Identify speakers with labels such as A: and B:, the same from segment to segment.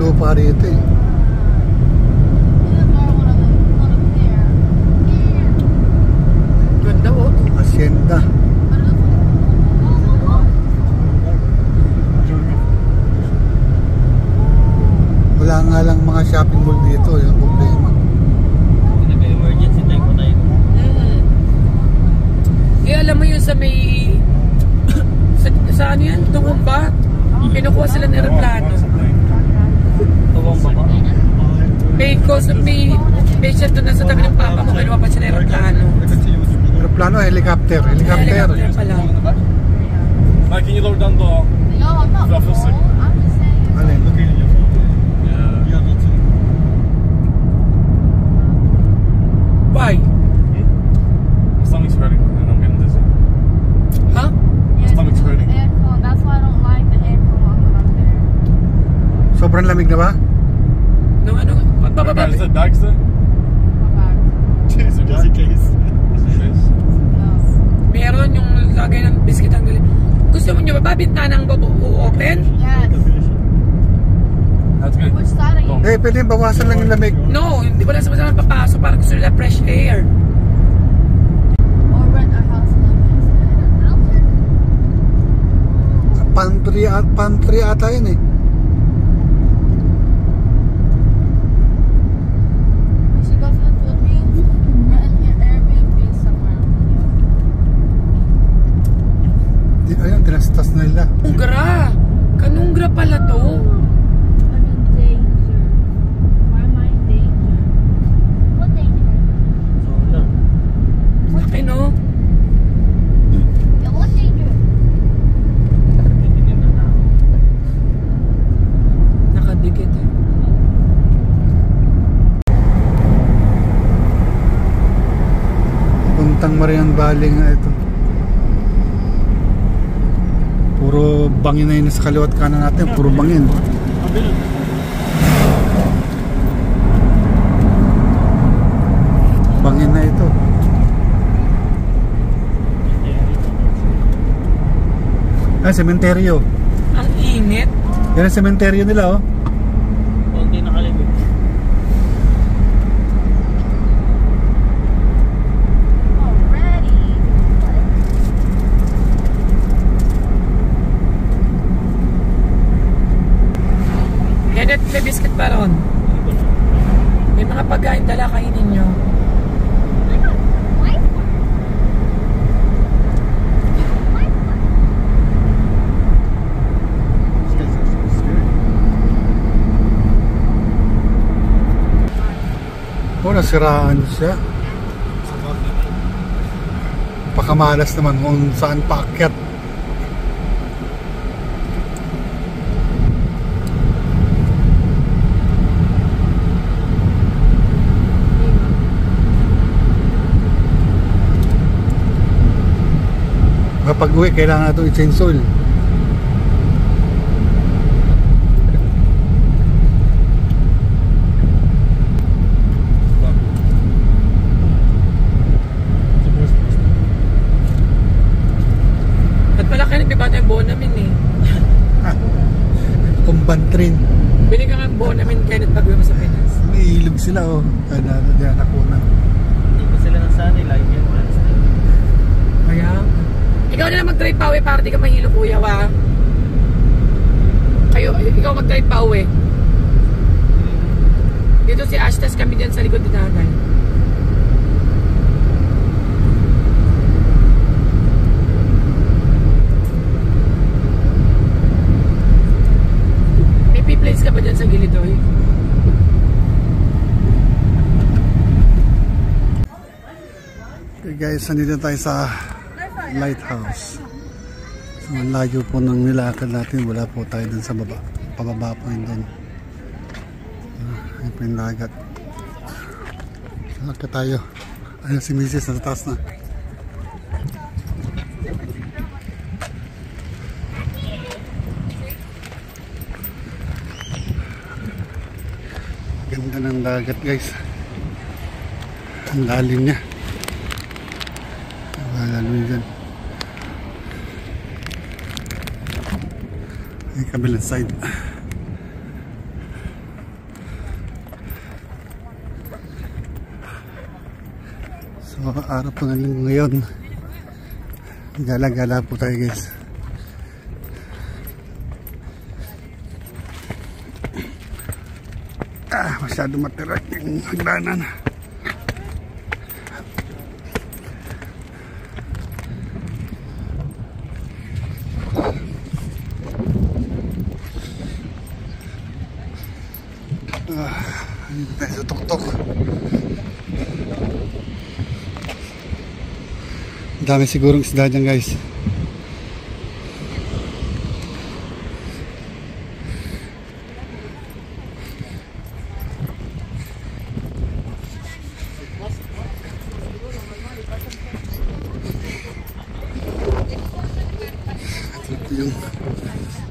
A: lupa rito eh.
B: Ganda oh.
A: Hacienda. Wala nga lang mga shopping mall dito, yung problema.
C: Nag-emergency time po tayo.
B: Eh alam mo yun sa may sa ano yan, Tumumba, kinukuha sila ng aeroplano.
C: Tawang baba.
B: May patient doon na sa tabi ng papa mo, kinuha pa siya ng aeroplano.
A: Aeroplano, helicopter. Helicopter.
B: Helicopter pala.
C: Mike, can you lower down the...
D: No, I'm not.
C: I feel sick.
D: I'm just saying.
A: Alin?
C: Yeah, me too.
B: Why?
C: My stomach's hurting and I'm getting dizzy.
B: Huh?
D: Yeah,
C: stomach's
D: it's
C: hurting.
D: the aircon. That's why I don't like the aircon when I'm there.
A: Sobrang lamig na ba?
B: No, ano? Pagpapababa.
C: Is that bags there?
D: My back.
C: Jeez, just in case. Just in case.
D: No.
B: Meron yung lagay ng biscuit ang galing. Gusto mo nyo ba bintana ng open?
D: Yes.
C: That's good.
D: Which side are you?
A: Eh, pwede bawasan lang yung lamig.
B: No, hindi wala sa papasok para gusto nila fresh air.
D: Or rent a house in London.
A: Pantry ata yun eh.
D: You should go to the Philippines. Rent an Airbnb somewhere.
A: Ayun, tinastas na nila.
B: Ungra! Kanungra pala to.
D: I'm in danger. Why am I in danger? What danger?
B: Laki no?
D: Yeah, what danger?
B: Nakadikit eh.
A: Puntang Marian Valley nga ito. Puro bangin na yun sa kaliwat kanan natin. Puro bangin. Bangin na ito. Ah, sementeryo.
B: Ang init.
A: Yan ang sementeryo nila oh.
C: Konti nakalimit.
D: Already.
B: Kenneth, may biscuit pa ron. May mga pagkain dala kainin nyo.
A: Oh, nasiraan siya. Pakamalas naman kung saan paakyat. Kapag uwi, kailangan ito i-change oil.
B: At pala Kenneth, may bata yung buo namin eh.
A: Kumbantrin.
B: Bili ka nga buo namin Kenneth pag uwi mo sa Pinas.
A: May ilog sila oh. Kaya na nakunan.
C: Hindi pa sila nasanay. Like yan.
B: Kaya? Ikaw na lang mag-drive pa uwi para di ka mahilo kuya wa. Ikaw mag-drive pa uwi. Dito si Ashtas kami dyan sa likod ni nanay. May p-plates ka ba dyan sa gilid oy?
A: Okay guys, nandito tayo sa lighthouse. So, ang layo po ng nilakad natin. Wala po tayo dun sa baba. Pababa po yun dun. Ayun po yung dagat. Salaka tayo. Ayun si Mrs. nasa taas na. Ganda ng dagat guys. Ang lalim niya. Lalim dyan. Yung kabilang side. Araw po ng linggo ngayon. Gala-gala po tayo guys. Masyado matirak yung hagdanan. Ayun tayo sa tuktok. Dami sigurong isda dyan guys. Ito yung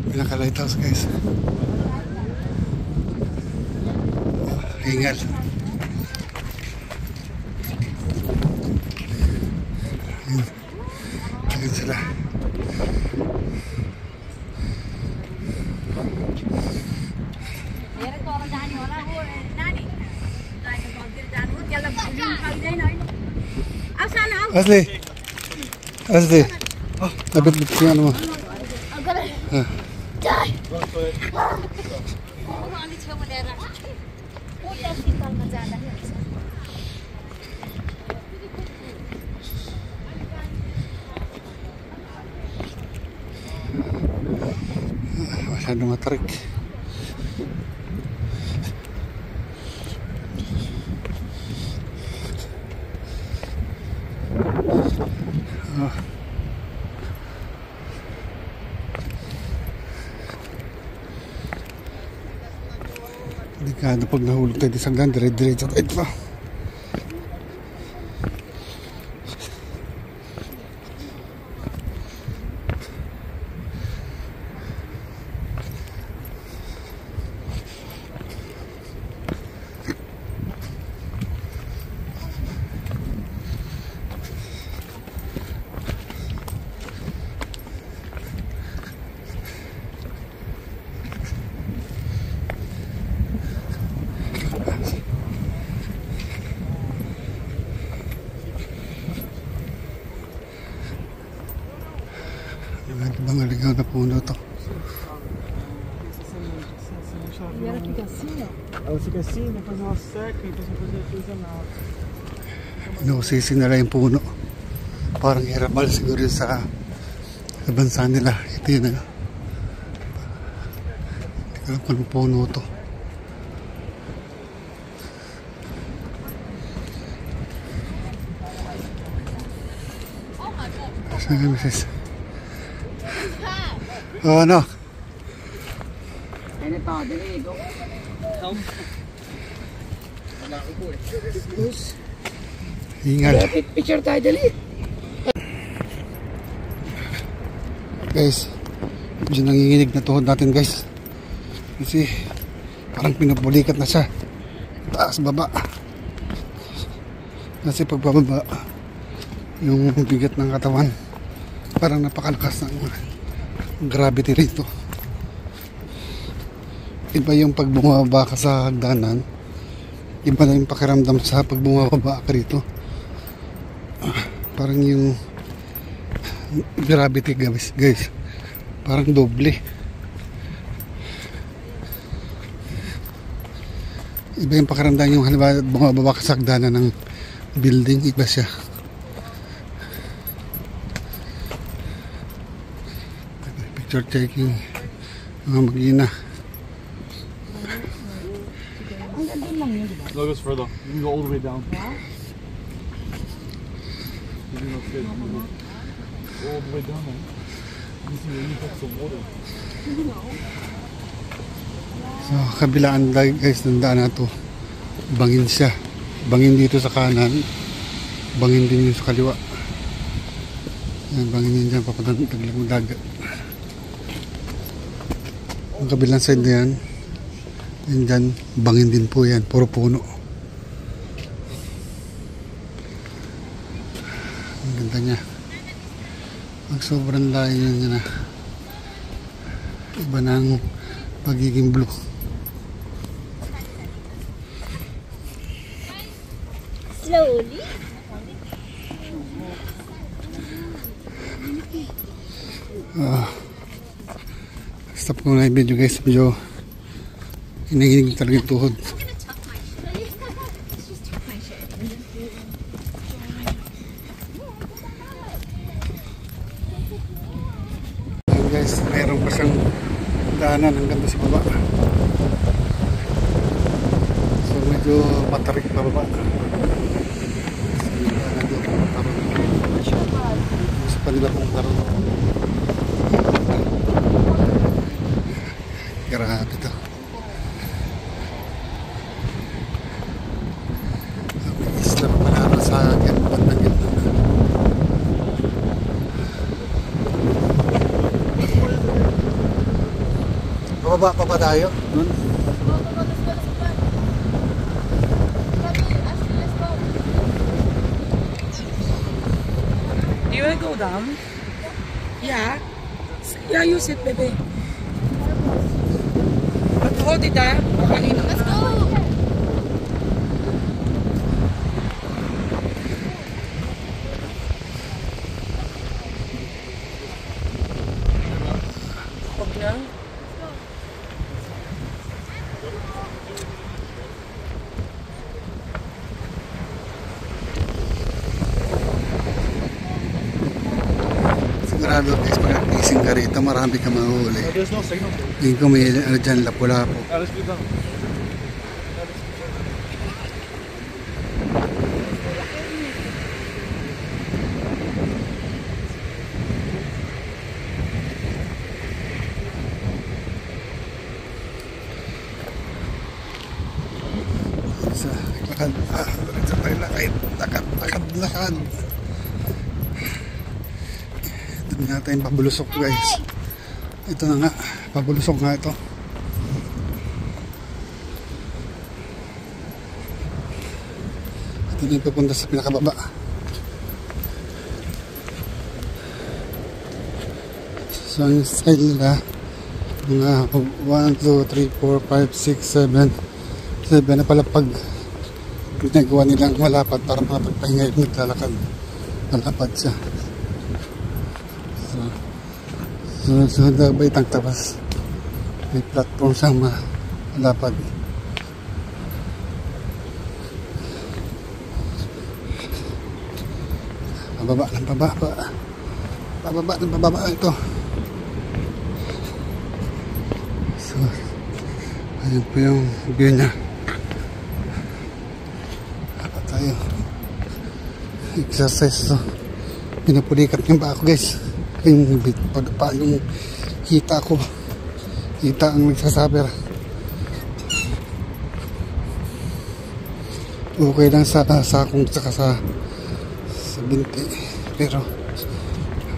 A: pinaka-lighthouse guys. Hingal. Ayun sila. Asli. Nabit-bit ko yung ano mo. Masyado matarik. Delikado pag nahulog tayo sa hagdan, dire-diretso tayo pa. Mga ligaw na puno to.
D: Vieram aqui cassino?
C: Ela fica assim, depois ela seca e depois fazer artesanal.
A: Inusisi nila yung puno. Parang herbal siguro sa bansa nila. Ito yun na. Hindi ko alam kung anong puno to. Saan ka, Mrs.? Oh, ano?
B: Ano to? Dali, go.
A: Hingal.
B: Picture tayo, dali.
A: Guys, medyo nanginginig na tuhod natin guys. Kasi parang pinapulikat na siya. Taas, baba. Kasi pagbababa, yung bigat ng katawan, parang napakalakas ng gravity rito. Iba yung pag bumababa ka sa hagdanan, iba na yung pakiramdam sa pag bumababa ka rito. Parang yung gravity guys, parang doble. Iba yung pakiramdam yung halimbawa bumababa ka sa hagdanan ng building, iba siya. Picture taking mga mag-ina.
C: No, it goes further. You can go all the way down. You can go all the way down, man. You see the impact of water.
A: So, kabilaan guys ng daan na to. Bangin siya. Bangin dito sa kanan. Bangin din yung sa kaliwa. Yan, bangin din dyan. Papunta ng dagat. Ang kabilang side na yan. Yan dyan. Bangin din po yan. Puro puno. Ang ganda niya. Ang sobrang layo niya na. Iba na ang pagiging blue.
D: Slowly.
A: Stop ko na yung video guys. Medyo hinihinig talaga yung tuhod. Ayan guys, mayroon pa siyang daanan hanggang doon sa baba. So medyo matarik pa baba. Gusto pa nila kung karoon. Grabe ito. Isla pa pala sa akin. Bandang gitna na. Pababa pa ba tayo? Doon?
B: Do you wanna go down? Yeah. Yeah, use it, baby. But hold it, ah. Let's go. Huwag na.
A: Sigurado guys, pag nagising ka rito, marami ka mahuli.
C: There's no signal.
A: Hindi ko may ano dyan, lapu-lapo.
C: Let's go down.
A: Isa, lakad. Diretso tayo lakad. Lakad. Ito na natin pabulusok guys. Ito na nga, pabulusok nga ito. Ito na yung pupunta sa pinakababa. So ang style nila, mga 1, 2, 3, 4, 5, 6, 7 na palapag. Ginagawa nilang malapad para makapagpahinga yung naglalakad. Malapad siya. Sunod na ba itang tabas? May platform siyang malapad. Pababa ng pababa. Pababa ng pababa ito. So, ayun po yung view niya. Dapat tayo exercise to. Pinapulikat yung ba ako guys. Yung hita ko. Hita ang nagsasaber. Okay lang sa sakong saka sa binti. Pero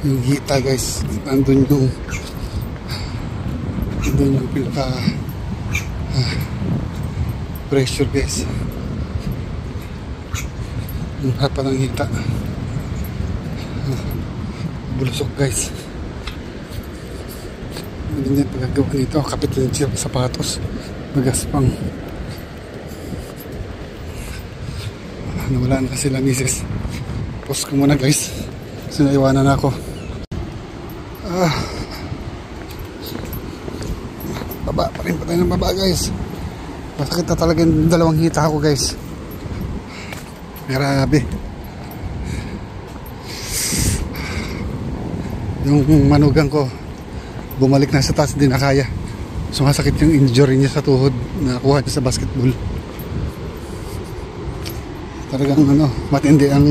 A: yung hita guys, nandun yung pinaka pressure guys. Yung hapa ng hita. Bulusok guys. Hindi niya pagagawa nito. Kapit din siya sa sapatos. Magaspang. Nawala na sila misis. Post ko muna guys. Kasi naiwanan ako. Baba pa rin pa tayo ng baba guys. Masakit na talaga yung dalawang hita ako guys. Grabe. Yung manugang ko bumalik na sa taas, hindi na kaya. Sumasakit yung injury niya sa tuhod na nakuha niya sa basketball. Talagang matindi ang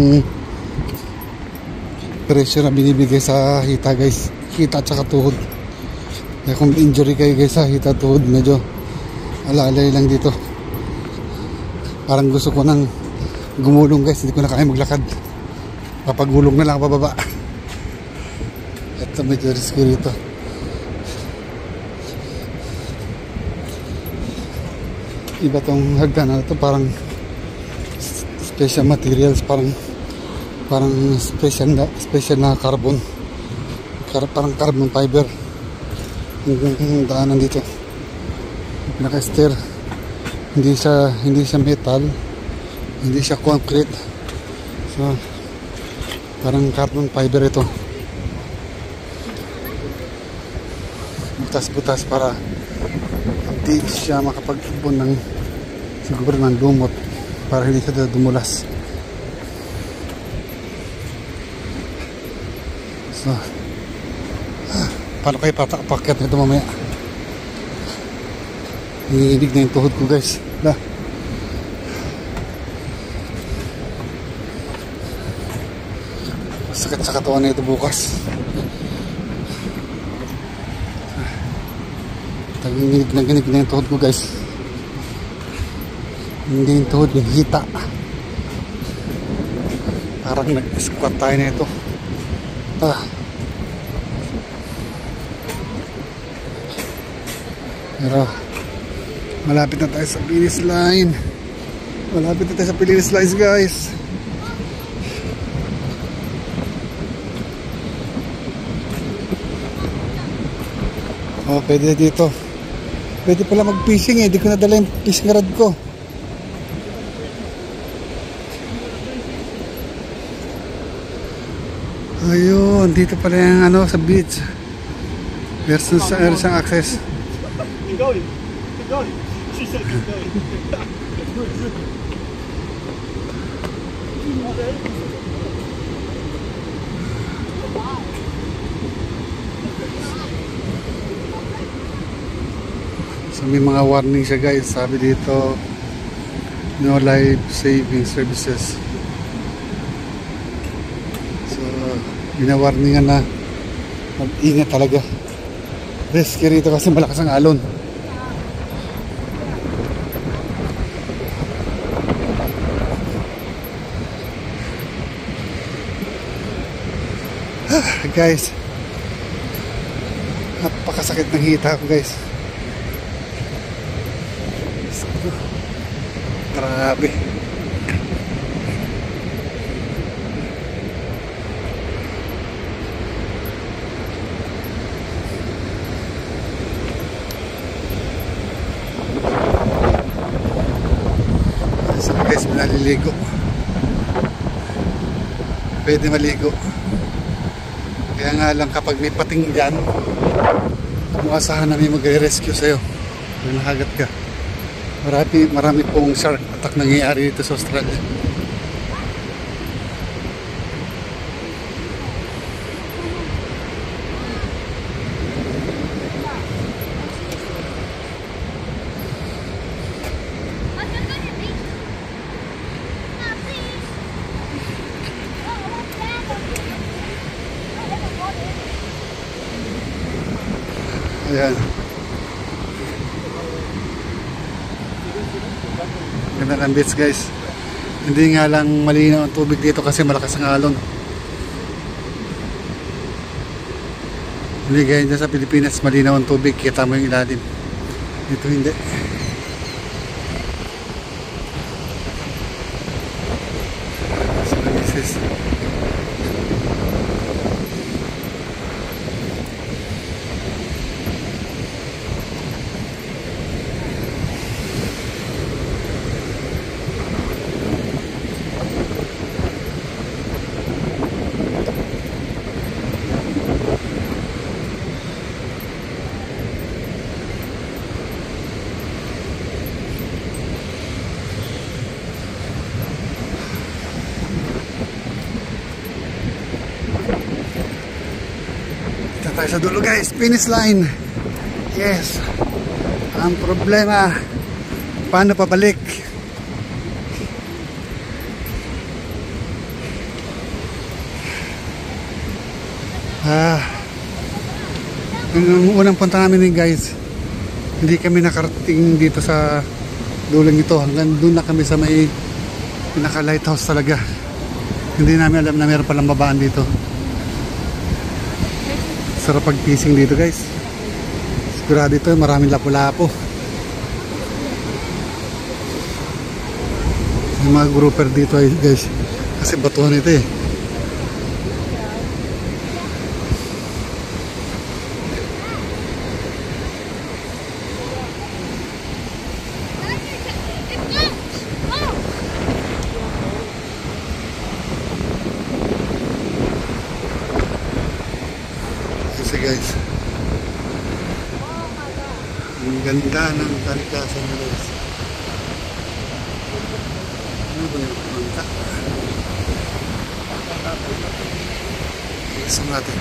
A: pressure na binibigay sa hita guys. Hita at saka tuhod. Kaya kung injury kayo guys sa hita tuhod, medyo alalay lang dito. Parang gusto ko nang gumulong guys, hindi ko na kaya maglakad. Papagulong na lang pababa. Ito medyo risky rito. Iba tong hagdan na ito, parang special materials, parang special na carbon. Parang carbon fiber yung daanan dito. Naka-stair. Hindi siya metal, hindi siya concrete. So parang carbon fiber ito. butas-butas para hindi siya makapag-ipon ng siguro ng lumot para hindi siya dumulas. So paano kayo papakyat nito mamaya? Hinihinig na yung tuhod ko guys. Sakit sa katawan na ito bukas. Naginig na yung tuhod ko guys. Hindi yung tuhod, yung hita. Parang nag-squat tayo na ito. Pero malapit na tayo sa finish line. Malapit na tayo sa finish line guys. Oh, pwede dito. Pwede pala mag-fishing eh. Di ko nadala yung fishing rod ko. Ayun, dito pala yung ano sa beach. Versus sa access.
C: Keep going. Keep going. She said keep going.
A: So may mga warning siya guys. Sabi dito, no life saving services. So binawarningan na mag-ingat talaga. Risky rito kasi malakas ang alon. Guys, napakasakit ng hita ko guys. Grabe. So guys, naliligo. Pwede maligo. Kaya nga lang kapag may pating dyan, umuasahan na may magre-rescue sa'yo kung nakagat ka. Marami pong shark attack nangyayari dito sa Australia. Ayan. Ganda ng beach guys. Hindi nga lang malinaw ang tubig dito kasi malakas ang alon. Hindi gaya dyan sa Pilipinas malinaw ang tubig, kita mo yung ilalim. Dito hindi. So this is tayo sa dulo guys, finish line. Yes. Ang problema, paano pabalik? Yung unang punta namin guys, hindi kami nakarating dito sa dulong ito. Hanggang doon na kami sa may pinaka lighthouse talaga. Hindi namin alam na meron palang babaan dito. Sarap pag-fishing dito guys. Sigurado ito maraming lapu-lapo. Yung mga grouper dito guys, kasi batuhan ito eh. Guys, Ang ganda ng kalikasan na guys. Ano ba yung pangka? Iso natin.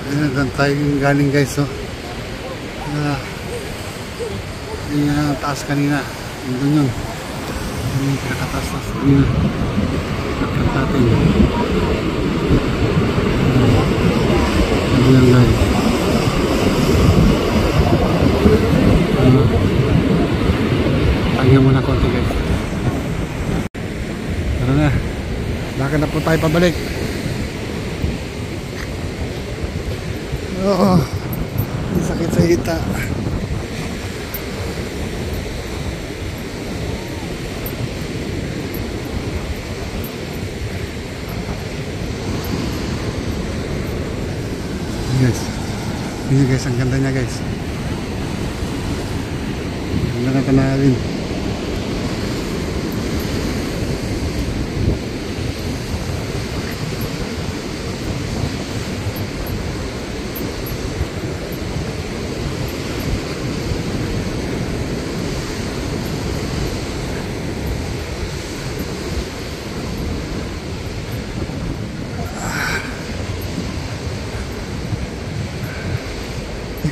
A: Ayan, tayo galing guys, oh. Yung taas kanina, yun yun. Yung pinakataas kanina. Nakita natin. Ayan guys. Pahinga muna konti guys. Tara na. Lakad na po tayo pabalik. Oo, ang sakit sa hita. Guys, ini guys, ang ganda niya guys. Ang ganda na tanawin.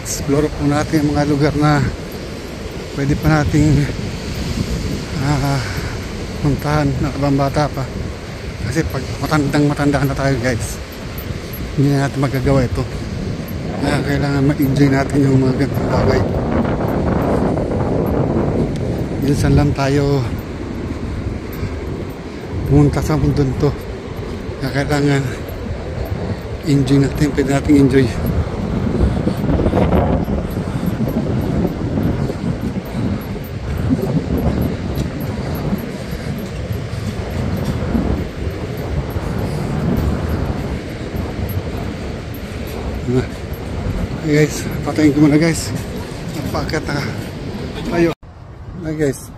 A: Explore po natin yung mga lugar na pwede pa nating puntahan na kabang bata pa, kasi pag matanda na tayo guys, hindi na natin magagawa ito. Kaya kailangan ma-enjoy natin yung mga ganitong bagay. Minsan lang tayo pumunta sa mundo to, kaya kailangan enjoy natin, pwede natin enjoy. Okay guys, patayin ko muna guys. Napakit na tayo. Okay guys,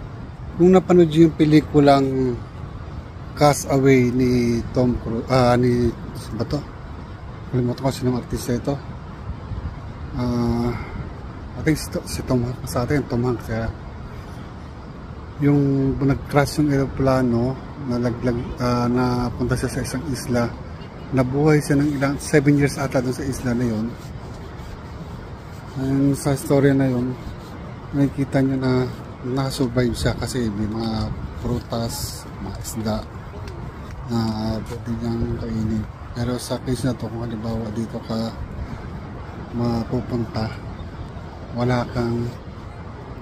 A: kung napanood yung pelikulang Cast Away ni Tom Cruise, ni ba to? Kalimutan ko sinong artista ito. I think si Tom Hanks sa atin, Tom Hanks kaya. Yung nag-crash yung aeroplano, nalaglag, napunta siya sa isang isla. Nabuhay siya ng ilang 7 years ata doon sa isla na yun. And sa story na yun, nakikita nyo na nakasurvive siya kasi may mga prutas, mga isda na pwede niyang kainin. Pero sa case na to, kung halimbawa dito ka mapupunta, wala kang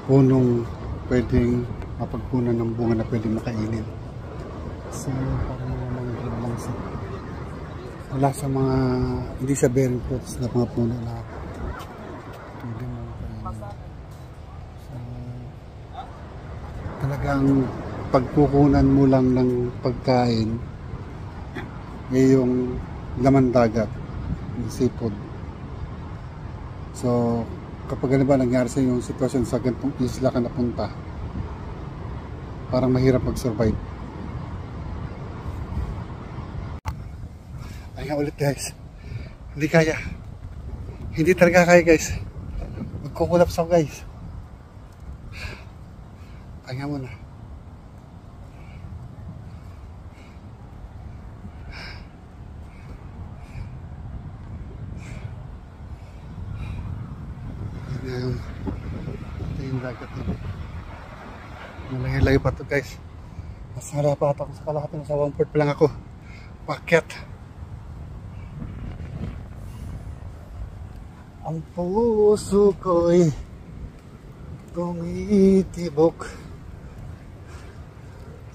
A: punong pwedeng mapagpunan ng bunga na pwedeng makainin. So parang mga lang siya. Wala sa mga, hindi sa bearing fruits na mga puno na pwede mo makainin. So talagang pagkukunan mo lang ng pagkain yung laman dagat, yung seafood. So kapag ano ba nangyari sa yung sitwasyon sa ganitong isla ka napunta, parang mahirap mag-survive. Ay nga ulit guys, hindi kaya, hindi talaga kaya guys, magkukulap sa guys. Ay nga muna. dagat. Malaki-laki pa to guys. Mas harapat ako sa kalahati. Nasa 1/4 pa lang ako. Paket. Ang puso ko'y tumitibok.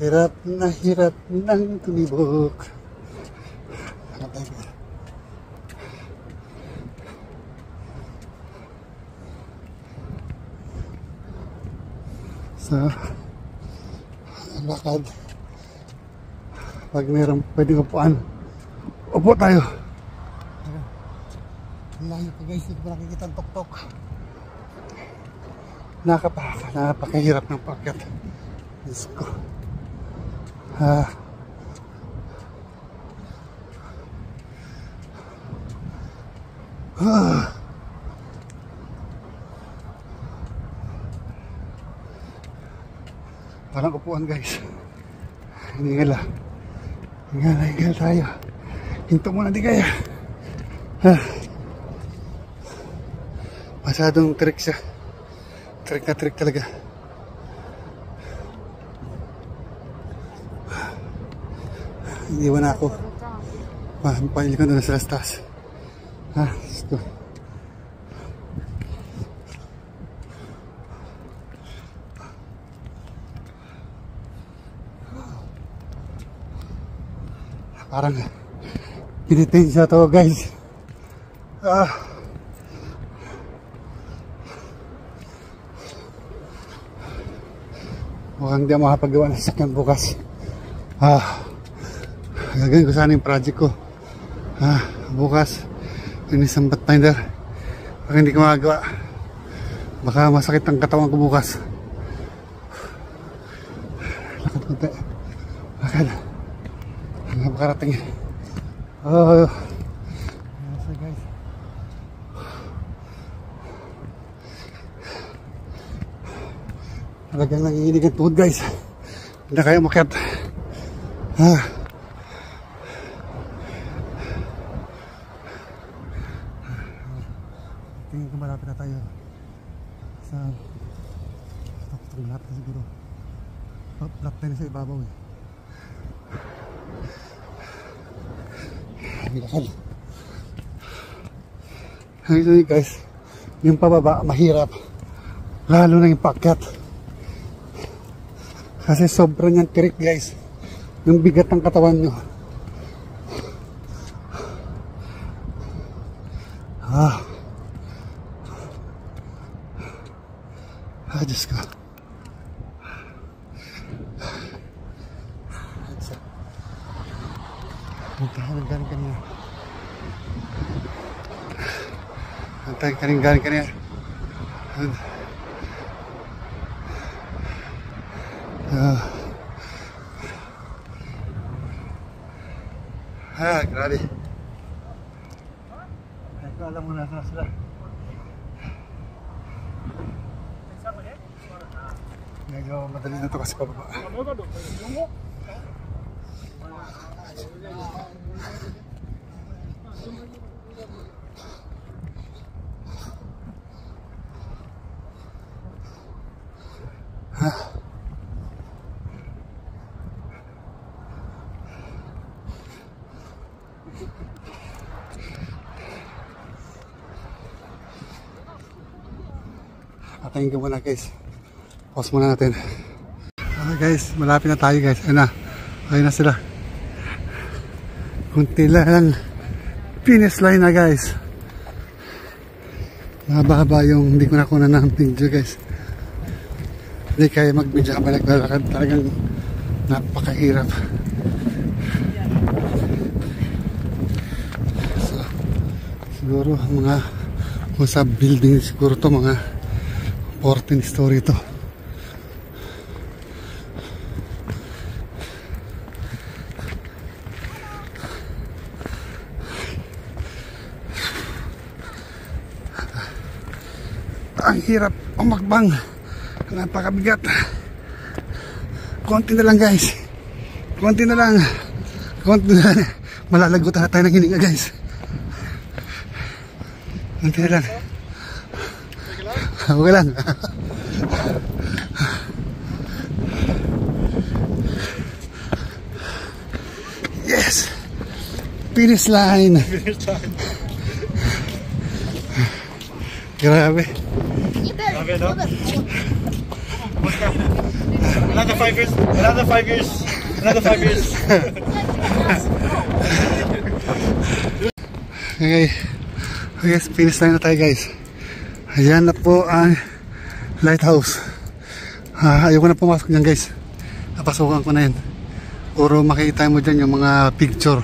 A: Hirap nang tumibok. Sa lakad, pag mayroong pwedeng upuan, upo tayo. Layo pa guys, hindi ko nakikita ang tok-tok. Napakahirap ng pakyat. Diyos ko. Parang upuan guys. Hingal tayo. Hinto muna di kaya. Masyadong trick siya. Trick na trick talaga. Iiwan na ako. Pahinil ko na sa taas. Let's go. Parang pinitin siya to guys. Mukhang di makapagawa ng sakyan bukas. Gagawin ko sana yung project ko. Bukas yung isang pathfinder. Pag hindi ko magagawa, baka masakit ang katawan ko bukas. Lakad konti. Lakad. Hanggang makarating. So guys. Talagang nanginginig ang tuhod guys. Hindi na kayo umakyat. Tingin ko malapit na tayo sa itong lahat na siguro. Lap tayo sa ibabaw eh. Actually guys, yung pababa mahirap. Lalo na yung pakyat. Kasi sobrang yung tirik guys. Yung bigat ng katawan nyo. Diyos ko. Puntahan ng galing kanina. Puntahan galing kanina. Grabe. Ay ko alam mo na sila. Medyo madali na ito kasi pababa. Patayin ko muna guys. Pause muna natin. Okay guys, malapit na tayo guys. Ayun na sila. Kunti lang. Finish line na guys. Mahaba yung hindi ko nakuha ng video guys. Hindi kaya mag-video ka ba naglalakad. Talagang napakahirap. So, siguro mga sa building siguro to mga 14 story to. Ang hirap umakbang. Napakabigat. Konti na lang guys. Konti na lang. Malalagutan na tayo ng hininga guys. Konti na lang. Okay lang. Yes! Finish line! Grabe.
C: Grabe, no? Another 5 years. Another 5 years. Another 5 years.
A: Okay. Okay, finish line na tayo guys. Ayan na po ang lighthouse. Ayoko na pumasok dyan guys. Napasukan ko na yan. Puro makikita mo dyan yung mga picture.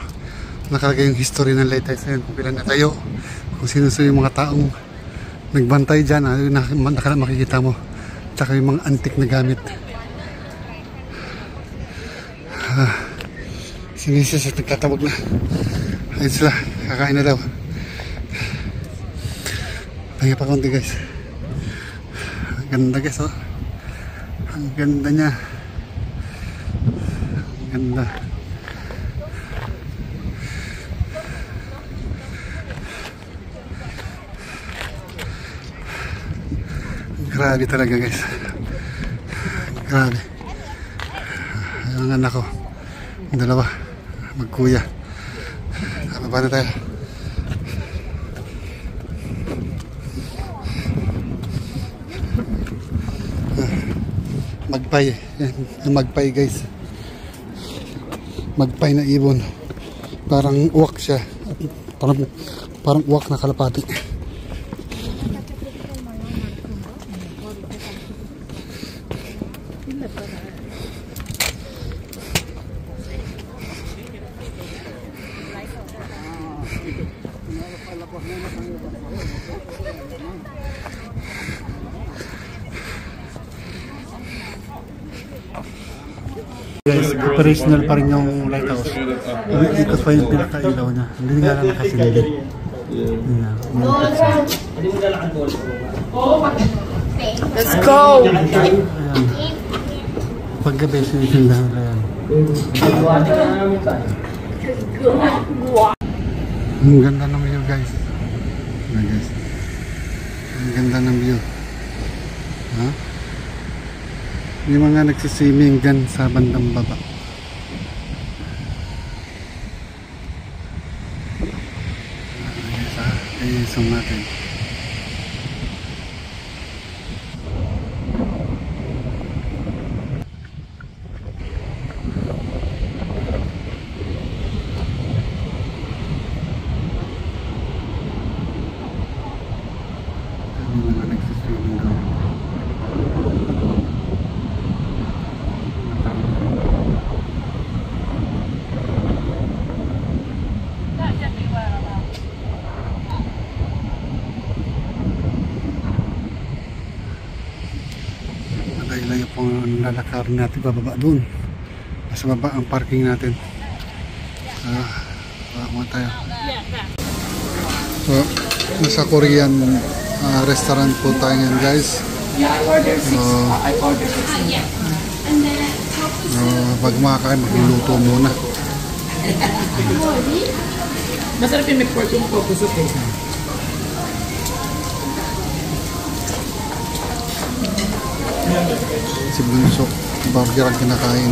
A: Nakalagay yung history ng lighthouse na yun. Kung pila na tayo. Kung sino yung mga taong nagbantay dyan. Makikita mo. Tsaka yung mga antique na gamit. Sinisis at nagtatawag na. Ayun sila. Kakain na daw. Pahinga pa konti guys. Ang ganda guys oh. Ang ganda niya. Ang ganda. Grabe talaga guys. Grabe. Ang anak ko. Ang dalawa. Magkuya. Baba na tayo. Magpay. Yung magpay guys. Magpay na ibon. Parang uwak siya. Parang uwak na kalapati. Guys, operational pa rin yung lighthouse. Ikot pa yung pinaka-ilaw niya. Hindi nga lang nakasilid.
B: Let's go!
A: Ayan. Paggabi, sinisindahan na yan. Ang ganda ng view guys. Ang ganda ng view. Ha? Yung mga nagsiswimming dyan sa bandang baba. Ayan, zoom natin. Yung mga nagsiswimming doon. Layo po ang lalakarin natin bababa doon. Nasa baba ang parking natin. Baba tayo. So, nasa Korean restaurant po tayo ngayon guys. Pag makakain, magluluto muna.
B: Masarap yung McPork yung pupusok eh.
A: Si Bunso, burger ang kinakain.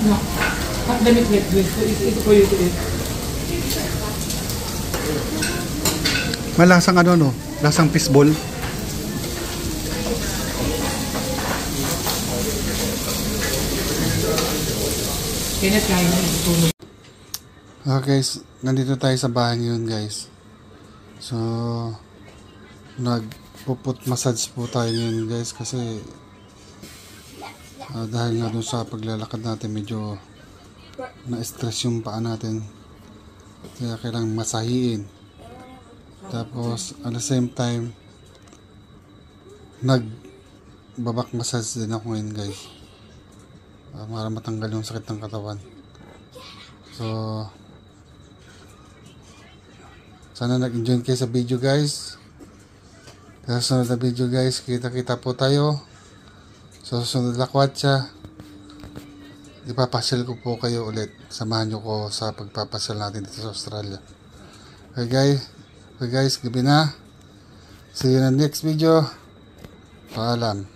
B: No, not the meat it's for you to eat.
A: May lasang ano no? Lasang fishball. Okay, nandito tayo sa bahay ngayon guys. So nagpuput massage po tayo ngayon guys kasi dahil nga dun sa paglalakad natin medyo na-stress yung paa natin, kaya kailangang masahiin. Tapos at the same time nagbabak massage din ako ngayon guys, para matanggal yung sakit ng katawan. So sana nag-enjoy kayo sa video guys. Sa susunod na video guys, kita-kita po tayo sa susunod na lakwatsa. ipapasyal ko po kayo ulit. Samahan nyo ko sa pagpapasyal natin dito sa Australia. Okay guys, gabi na. See you in the next video. Paalam.